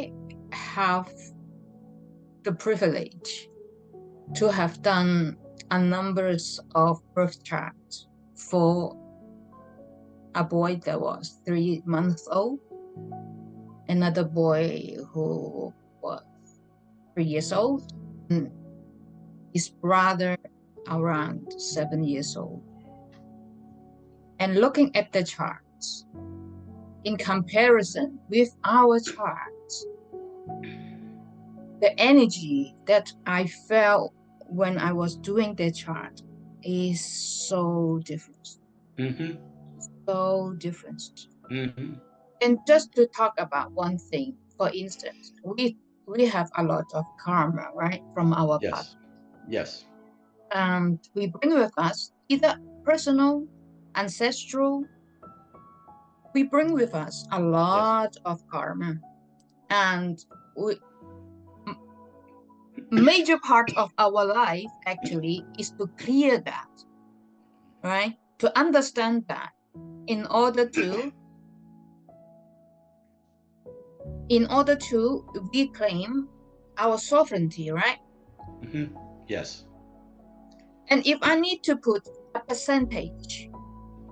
I have the privilege to have done a numbers of birth charts for a boy that was 3 months old, another boy who was 3 years old, and his brother around 7 years old. And looking at the charts, in comparison with our charts, the energy that I felt when I was doing the chart is so different. So different. And just to talk about one thing, for instance, we have a lot of karma, right, from our past. Yes. And we bring with us either personal, ancestral. We bring with us a lot of karma, and major part of our life actually is to clear that, right? To understand that in order to reclaim our sovereignty, right? Yes. And if I need to put a percentage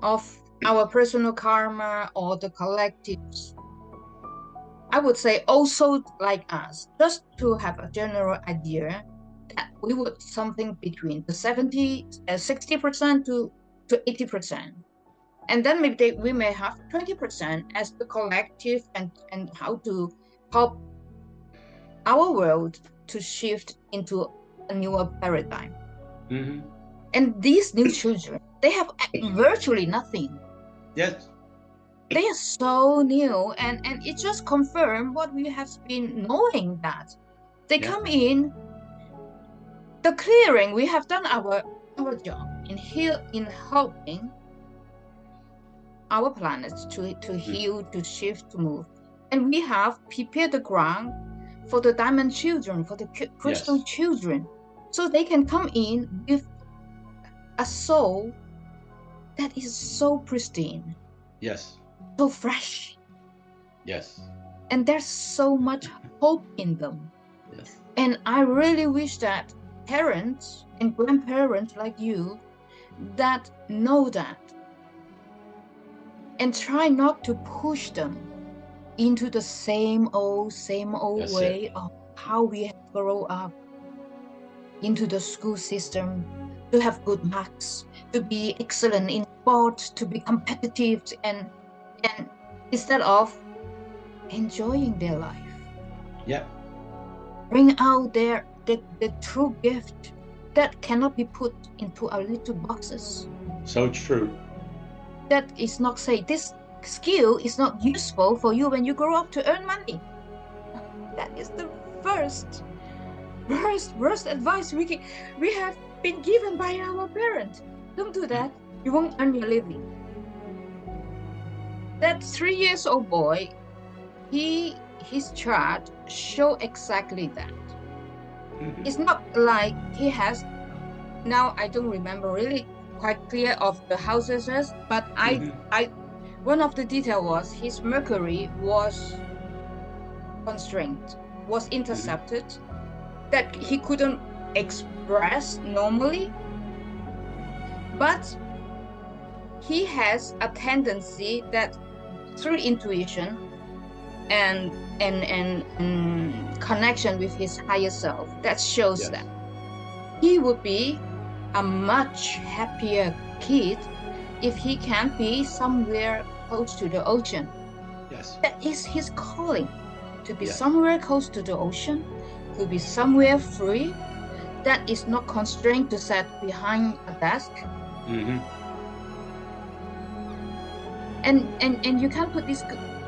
of our personal karma or the collectives, I would say also like us, just to have a general idea, that we would something between the 60% to 80%. And then maybe we may have 20% as the collective and how to help our world to shift into a newer paradigm. And these new children, they have virtually nothing. Yes. They are so new, and it just confirmed what we have been knowing, that they come in the clearing. We have done our job in helping our planet to heal, to shift, to move. And we have prepared the ground for the diamond children, for the crystal children, so they can come in with a soul that is so pristine. Yes. So fresh. Yes. And there's so much hope in them. Yes. And I really wish that parents and grandparents like you that know that and try not to push them into the same old way of how we have grown up, into the school system, to have good marks, to be excellent in sports, to be competitive, and instead of enjoying their life. Yeah. Bring out the true gift that cannot be put into our little boxes. So true. That is not say this skill is not useful for you when you grow up to earn money. That is the worst advice we have been given by our parents. Don't do that. You won't earn your living. That 3 years old boy, his chart show exactly that. It's not like he has, now I don't remember really quite clear of the houses, but one of the detail was his Mercury was constrained, was intercepted, that he couldn't express normally. But he has a tendency that through intuition and connection with his higher self, that shows that he would be a much happier kid if he can be somewhere close to the ocean. Yes. That is his calling, to be somewhere close to the ocean, to be somewhere free, that is not constrained to sit behind a desk. And you can't put this,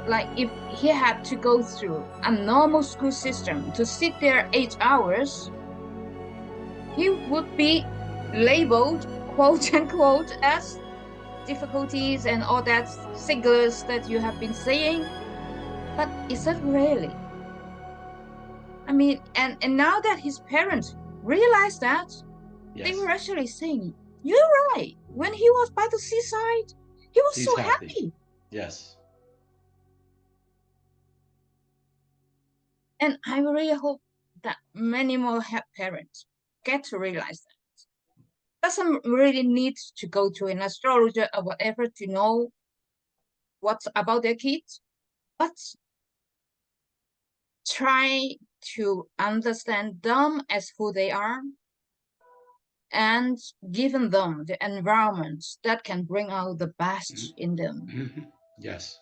like if he had to go through a normal school system to sit there 8 hours, he would be labeled, quote unquote, as difficulties and all that signals that you have been saying. But is that really? I mean, and now that his parents realized that, they were actually saying, you're right. When he was by the seaside, he was so happy. Yes. And I really hope that many more parents get to realize that. Doesn't really need to go to an astrologer or whatever to know what's about their kids, but try to understand them as who they are and giving them the environments that can bring out the best in them. Yes.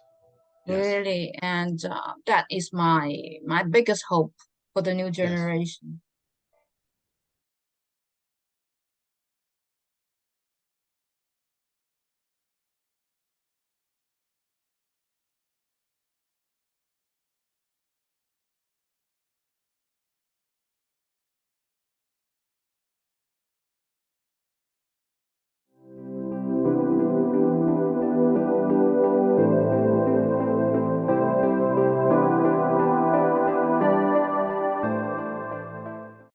Really, and that is my biggest hope for the new Yes. generation.